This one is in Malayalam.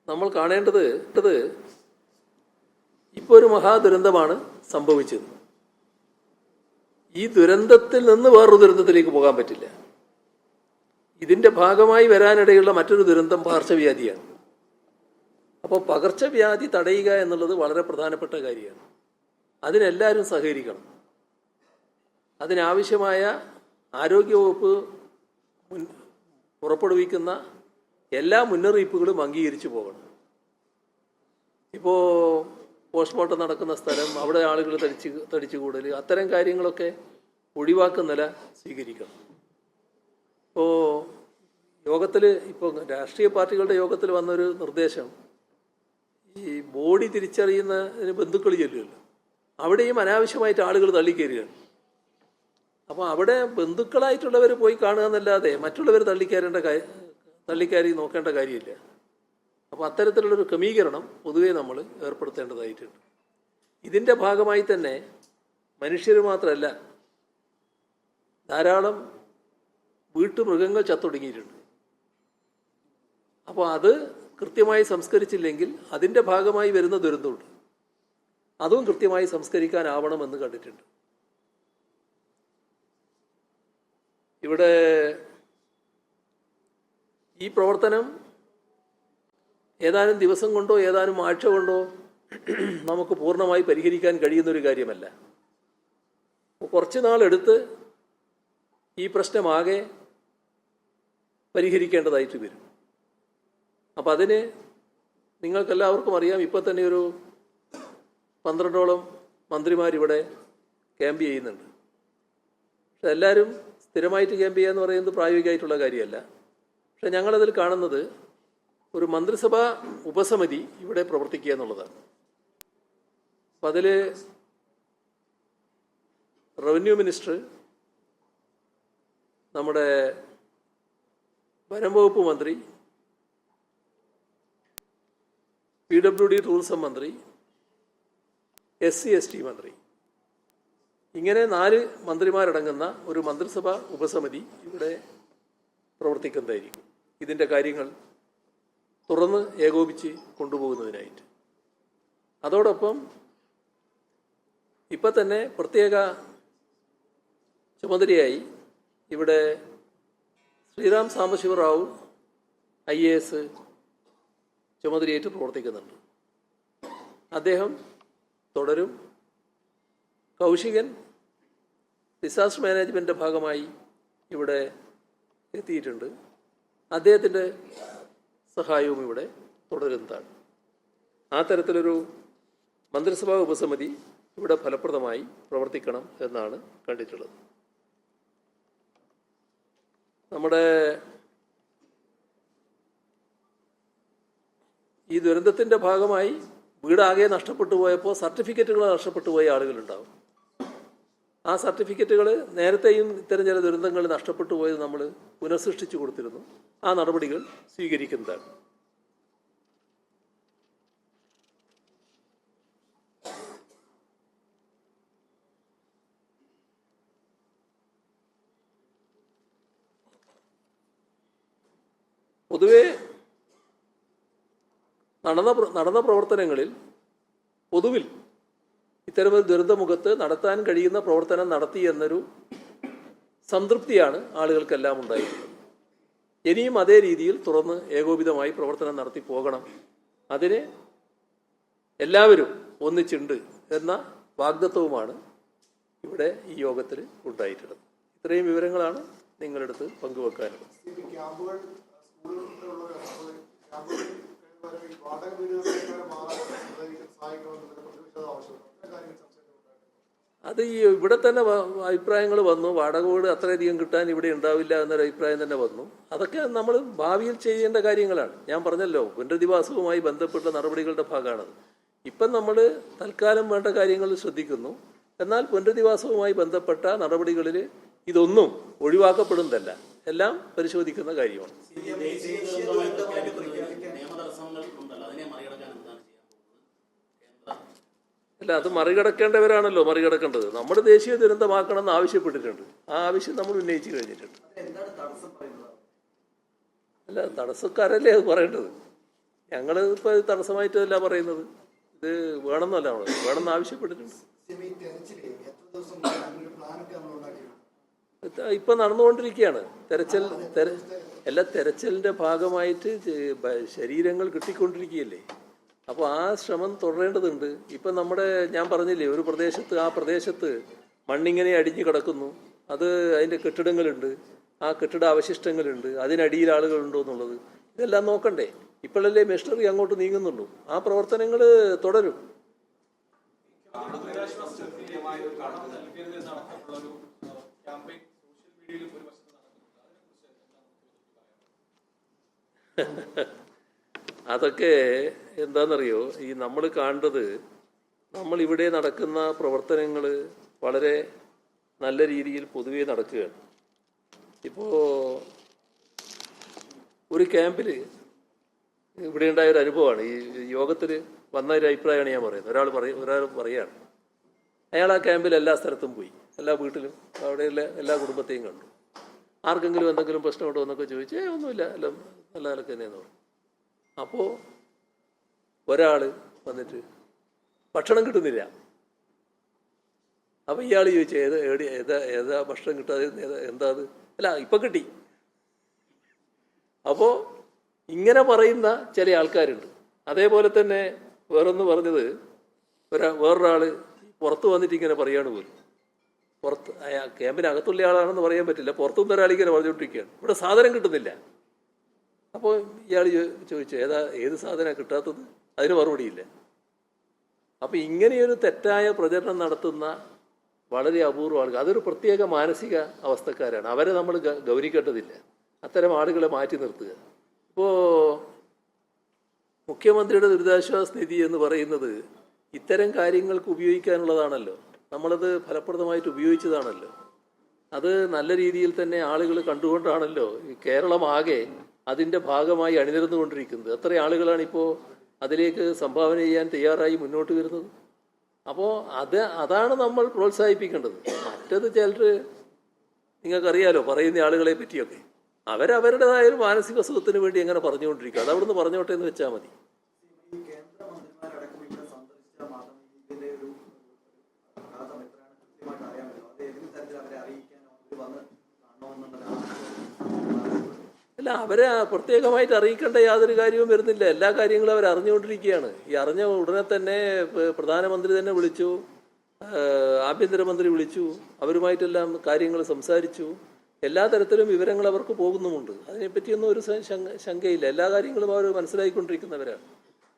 നമ്മൾ കാണേണ്ടത് ഇപ്പോൾ ഒരു മഹാദുരന്തമാണ് സംഭവിച്ചത്. ഈ ദുരന്തത്തിൽ നിന്ന് വേറൊരു ദുരന്തത്തിലേക്ക് പോകാൻ പറ്റില്ല. ഇതിൻ്റെ ഭാഗമായി വരാനിടയുള്ള മറ്റൊരു ദുരന്തം പകർച്ചവ്യാധിയാണ്. അപ്പോൾ പകർച്ചവ്യാധി തടയുക എന്നുള്ളത് വളരെ പ്രധാനപ്പെട്ട കാര്യമാണ്. അതിനെല്ലാവരും സഹകരിക്കണം. അതിനാവശ്യമായ ആരോഗ്യവകുപ്പ് പുറപ്പെടുവിക്കുന്ന എല്ലാ മുന്നറിയിപ്പുകളും അംഗീകരിച്ചു പോകണം. ഇപ്പോൾ പോസ്റ്റ്മോർട്ടം നടക്കുന്ന സ്ഥലം, അവിടെ ആളുകൾ തടിച്ചുകൂടൽ, അത്തരം കാര്യങ്ങളൊക്കെ ഒഴിവാക്കുന്ന നില സ്വീകരിക്കണം. ഇപ്പോൾ യോഗത്തിൽ, ഇപ്പോൾ രാഷ്ട്രീയ പാർട്ടികളുടെ യോഗത്തിൽ വന്നൊരു നിർദ്ദേശം, ഈ ബോഡി തിരിച്ചറിയുന്നതിന് ബന്ധുക്കൾ ചെല്ലുമല്ലോ, അവിടെയും അനാവശ്യമായിട്ട് ആളുകൾ തള്ളിക്കയറുകയാണ്. അപ്പോൾ അവിടെ ബന്ധുക്കളായിട്ടുള്ളവർ പോയി കാണുക എന്നല്ലാതെ മറ്റുള്ളവർ തള്ളിക്കയറി നോക്കേണ്ട കാര്യമില്ല. അപ്പോൾ അത്തരത്തിലുള്ളൊരു ക്രമീകരണം പൊതുവേ നമ്മൾ ഏർപ്പെടുത്തേണ്ടതായിട്ടുണ്ട്. ഇതിൻ്റെ ഭാഗമായി തന്നെ മനുഷ്യർ മാത്രമല്ല, ധാരാളം വീട്ടുമൃഗങ്ങൾ ചത്തൊടുങ്ങിയിട്ടുണ്ട്. അപ്പോൾ അത് കൃത്യമായി സംസ്കരിച്ചില്ലെങ്കിൽ അതിൻ്റെ ഭാഗമായി വരുന്ന ദുരന്തമുണ്ട്. അതും കൃത്യമായി സംസ്കരിക്കാനാവണമെന്ന് കണ്ടിട്ടുണ്ട്. ഇവിടെ ഈ പ്രവർത്തനം ഏതാനും ദിവസം കൊണ്ടോ ഏതാനും ആഴ്ച കൊണ്ടോ നമുക്ക് പൂർണ്ണമായി പരിഹരിക്കാൻ കഴിയുന്നൊരു കാര്യമല്ല. കുറച്ച് നാളെടുത്ത് ഈ പ്രശ്നമാകെ പരിഹരിക്കേണ്ടതായിട്ട് വരും. അപ്പം അതിന് നിങ്ങൾക്കെല്ലാവർക്കും അറിയാം, ഇപ്പം തന്നെ ഒരു 12ഓളം മന്ത്രിമാരിവിടെ ക്യാമ്പ് ചെയ്യുന്നുണ്ട്. പക്ഷെ എല്ലാവരും സ്ഥിരമായിട്ട് ക്യാമ്പ് ചെയ്യുക എന്ന് പറയുന്നത് പ്രായോഗികമായിട്ടുള്ള കാര്യമല്ല. പക്ഷെ ഞങ്ങളതിൽ കാണുന്നത് ഒരു മന്ത്രിസഭാ ഉപസമിതി ഇവിടെ പ്രവർത്തിക്കുക എന്നുള്ളതാണ്. അപ്പം അതിൽ റവന്യൂ മിനിസ്റ്റർ, നമ്മുടെ വനം വകുപ്പ് മന്ത്രി, PWD ടൂറിസം മന്ത്രി, SC/ST മന്ത്രി, ഇങ്ങനെ 4 മന്ത്രിമാരടങ്ങുന്ന ഒരു മന്ത്രിസഭാ ഉപസമിതി ഇവിടെ പ്രവർത്തിക്കുന്നതായിരിക്കും. ഇതിൻ്റെ കാര്യങ്ങൾ തുറന്ന് ഏകോപിച്ച് കൊണ്ടുപോകുന്നതിനായിട്ട്. അതോടൊപ്പം ഇപ്പം തന്നെ പ്രത്യേക ചുമതലയായി ഇവിടെ ശ്രീറാം സാംബശിവറാവു IAS ചുമതലയേറ്റ് പ്രവർത്തിക്കുന്നുണ്ട്. അദ്ദേഹം തുടരും. കൗശികൻ ഡിസാസ്റ്റർ മാനേജ്മെൻറ്റിൻ്റെ ഭാഗമായി ഇവിടെ എത്തിയിട്ടുണ്ട്. അദ്ദേഹത്തിൻ്റെ സഹായവും ഇവിടെ തുടരുന്നതാണ്. ആ തരത്തിലൊരു മന്ത്രിസഭാ ഉപസമിതി ഇവിടെ ഫലപ്രദമായി പ്രവർത്തിക്കണം എന്നാണ് കണ്ടിട്ടുള്ളത്. നമ്മുടെ ഈ ദുരന്തത്തിൻ്റെ ഭാഗമായി വീടാകെ നഷ്ടപ്പെട്ടു പോയപ്പോൾ സർട്ടിഫിക്കറ്റുകൾ നഷ്ടപ്പെട്ടു പോയ ആളുകളുണ്ടാവും. ആ സർട്ടിഫിക്കറ്റുകൾ നേരത്തെയും ഇത്തരം ചില ദുരന്തങ്ങൾ നഷ്ടപ്പെട്ടു പോയത് നമ്മൾ പുനഃസൃഷ്ടിച്ചു കൊടുത്തിരുന്നു. ആ നടപടികൾ സ്വീകരിക്കുന്നതാണ്. പൊതുവെ നടന്ന പ്രവർത്തനങ്ങളിൽ പൊതുവിൽ ഇത്തരമൊരു ദുരന്തമുഖത്ത് നടത്താൻ കഴിയുന്ന പ്രവർത്തനം നടത്തി എന്നൊരു സംതൃപ്തിയാണ് ആളുകൾക്കെല്ലാം ഉണ്ടായിട്ടുള്ളത്. ഇനിയും അതേ രീതിയിൽ തുറന്ന് ഏകോപിതമായി പ്രവർത്തനം നടത്തി പോകണം. അതിന് എല്ലാവരും ഒന്നിച്ചുണ്ട് എന്ന വാഗ്ദത്വവുമാണ് ഇവിടെ ഈ യോഗത്തിൽ ഉണ്ടായിട്ടുള്ളത്. ഇത്രയും വിവരങ്ങളാണ് നിങ്ങളുടെ അടുത്ത് പങ്കുവെക്കാനുള്ളത്. അത് ഈ ഇവിടെ തന്നെ അഭിപ്രായങ്ങൾ വന്നു. വാടക വീട് അത്രയധികം കിട്ടാൻ ഇവിടെ ഉണ്ടാവില്ല എന്നൊരു അഭിപ്രായം തന്നെ വന്നു. അതൊക്കെ നമ്മൾ ഭാവിയിൽ ചെയ്യേണ്ട കാര്യങ്ങളാണ്. ഞാൻ പറഞ്ഞല്ലോ, പുനരധിവാസവുമായി ബന്ധപ്പെട്ട നടപടികളുടെ ഭാഗമാണത്. ഇപ്പം നമ്മൾ തൽക്കാലം വേണ്ട കാര്യങ്ങൾ ശ്രദ്ധിക്കുന്നു. എന്നാൽ പുനരധിവാസവുമായി ബന്ധപ്പെട്ട നടപടികളിൽ ഇതൊന്നും ഒഴിവാക്കപ്പെടുന്നതല്ല, എല്ലാം പരിശോധിക്കുന്ന കാര്യമാണ്. അല്ല, അത് മറികടക്കേണ്ടവരാണല്ലോ മറികടക്കേണ്ടത്. നമ്മുടെ ദേശീയ ദുരന്തമാക്കണം എന്ന് ആവശ്യപ്പെട്ടിട്ടുണ്ട്. ആ ആവശ്യം നമ്മൾ ഉന്നയിച്ചു കഴിഞ്ഞിട്ടുണ്ട്. അല്ല, തടസ്സക്കാരല്ലേ അത് പറയേണ്ടത്. ഞങ്ങൾ ഇപ്പോൾ തടസ്സമായിട്ടല്ല പറയുന്നത്, ഇത് വേണമെന്നല്ല, വേണമെന്ന് ആവശ്യപ്പെട്ടിട്ടുണ്ട്. ഇപ്പൊ നടന്നുകൊണ്ടിരിക്കുകയാണ് തെരച്ചിൽ. തെരച്ചിലിന്റെ ഭാഗമായിട്ട് ശരീരങ്ങൾ കിട്ടിക്കൊണ്ടിരിക്കുകയല്ലേ. അപ്പോൾ ആ ശ്രമം തുടരേണ്ടതുണ്ട്. ഇപ്പം ഞാൻ പറഞ്ഞില്ലേ, ഒരു പ്രദേശത്ത്, ആ പ്രദേശത്ത് മണ്ണിങ്ങനെ അടിഞ്ഞു കിടക്കുന്നു, അത് അതിൻ്റെ കെട്ടിടങ്ങളുണ്ട്, ആ കെട്ടിട അവശിഷ്ടങ്ങളുണ്ട്, അതിനടിയിൽ ആളുകളുണ്ടോ എന്നുള്ളത് ഇതെല്ലാം നോക്കണ്ടേ. ഇപ്പോഴല്ലേ മെഷീനറി അങ്ങോട്ട് നീങ്ങുന്നുള്ളൂ. ആ പ്രവർത്തനങ്ങൾ തുടരും. അതൊക്കെ എന്താണെന്നറിയോ, ഈ നമ്മൾ കാണേണ്ടത്, നമ്മളിവിടെ നടക്കുന്ന പ്രവർത്തനങ്ങൾ വളരെ നല്ല രീതിയിൽ പൊതുവേ നടക്കുകയാണ്. ഇപ്പോൾ ഒരു ക്യാമ്പിൽ ഇവിടെ ഉണ്ടായ ഒരു അനുഭവമാണ്, ഈ യോഗത്തിൽ വന്ന ഒരു അഭിപ്രായമാണ് ഞാൻ പറയുന്നത്. ഒരാൾ പറയുകയാണ്, അയാൾ ആ ക്യാമ്പിൽ എല്ലാ സ്ഥലത്തും പോയി, എല്ലാ വീട്ടിലും അവിടെയുള്ള എല്ലാ കുടുംബത്തെയും കണ്ടു. ആർക്കെങ്കിലും എന്തെങ്കിലും പ്രശ്നമുണ്ടോ എന്നൊക്കെ ചോദിച്ചാൽ ഒന്നുമില്ല, എല്ലാം നല്ല നിലക്ക് തന്നെയെന്ന് പറഞ്ഞു. അപ്പോൾ ഒരാൾ വന്നിട്ട് ഭക്ഷണം കിട്ടുന്നില്ല. അപ്പോൾ ഇയാൾ ചോദിച്ചു, ഏതാ ഭക്ഷണം കിട്ടാതെ എന്താ അത്? അല്ല, ഇപ്പം കിട്ടി. അപ്പോൾ ഇങ്ങനെ പറയുന്ന ചില ആൾക്കാരുണ്ട്. അതേപോലെ തന്നെ വേറൊന്ന് പറഞ്ഞത്, വേറൊരാൾ പുറത്ത് വന്നിട്ട് ഇങ്ങനെ പറയാണ് പോലും, പുറത്ത് ക്യാമ്പിനകത്തുള്ള ആളാണെന്ന് പറയാൻ പറ്റില്ല, പുറത്തുനിന്ന് ഒരാളിങ്ങനെ പറഞ്ഞുകൊണ്ടിരിക്കുകയാണ്, ഇവിടെ സാധനം കിട്ടുന്നില്ല. അപ്പോൾ ഇയാൾ ചോദിച്ചു, ഏത് സാധനമാണ് കിട്ടാത്തത്? അതിന് മറുപടിയില്ല. അപ്പോൾ ഇങ്ങനെയൊരു തെറ്റായ പ്രചരണം നടത്തുന്ന വളരെ അപൂർവ ആളുകൾ, അതൊരു പ്രത്യേക മാനസിക അവസ്ഥക്കാരാണ്. അവരെ നമ്മൾ ഗൗനിക്കേണ്ടതില്ല. അത്തരം ആളുകളെ മാറ്റി നിർത്തുക. ഇപ്പോൾ മുഖ്യമന്ത്രിയുടെ ദുരിതാശ്വാസ നിധി എന്ന് പറയുന്നത് ഇത്തരം കാര്യങ്ങൾക്ക് ഉപയോഗിക്കാനുള്ളതാണല്ലോ. നമ്മളത് ഫലപ്രദമായിട്ട് ഉപയോഗിച്ചതാണല്ലോ. അത് നല്ല രീതിയിൽ തന്നെ ആളുകൾ കണ്ടുകൊണ്ടാണല്ലോ ഈ കേരളമാകെ അതിൻ്റെ ഭാഗമായി അണിനിരന്നുകൊണ്ടിരിക്കുന്നത്. എത്ര ആളുകളാണ് ഇപ്പോൾ അതിലേക്ക് സംഭാവന ചെയ്യാൻ തയ്യാറായി മുന്നോട്ട് വരുന്നത്. അപ്പോൾ അതാണ് നമ്മൾ പ്രോത്സാഹിപ്പിക്കേണ്ടത്. മറ്റത് ചിലർ, നിങ്ങൾക്കറിയാലോ പറയുന്ന ആളുകളെ പറ്റിയൊക്കെ, അവരവരുടേതായ ഒരു മാനസിക സുഖത്തിന് വേണ്ടി എങ്ങനെ പറഞ്ഞുകൊണ്ടിരിക്കുക, അത് അവിടുന്ന് പറഞ്ഞോട്ടെ എന്ന് വെച്ചാൽ മതി. അല്ല, അവരെ പ്രത്യേകമായിട്ട് അറിയിക്കേണ്ട യാതൊരു കാര്യവും വരുന്നില്ല. എല്ലാ കാര്യങ്ങളും അവർ അറിഞ്ഞുകൊണ്ടിരിക്കുകയാണ്. ഈ അറിഞ്ഞ ഉടനെ തന്നെ പ്രധാനമന്ത്രി തന്നെ വിളിച്ചു, ആഭ്യന്തരമന്ത്രി വിളിച്ചു, അവരുമായിട്ടെല്ലാം കാര്യങ്ങൾ സംസാരിച്ചു. എല്ലാ തരത്തിലും വിവരങ്ങൾ അവർക്ക് പോകുന്നുമുണ്ട്. അതിനെപ്പറ്റിയൊന്നും ഒരു ശങ്കയില്ല. എല്ലാ കാര്യങ്ങളും അവർ മനസ്സിലാക്കിക്കൊണ്ടിരിക്കുന്നവരാണ്.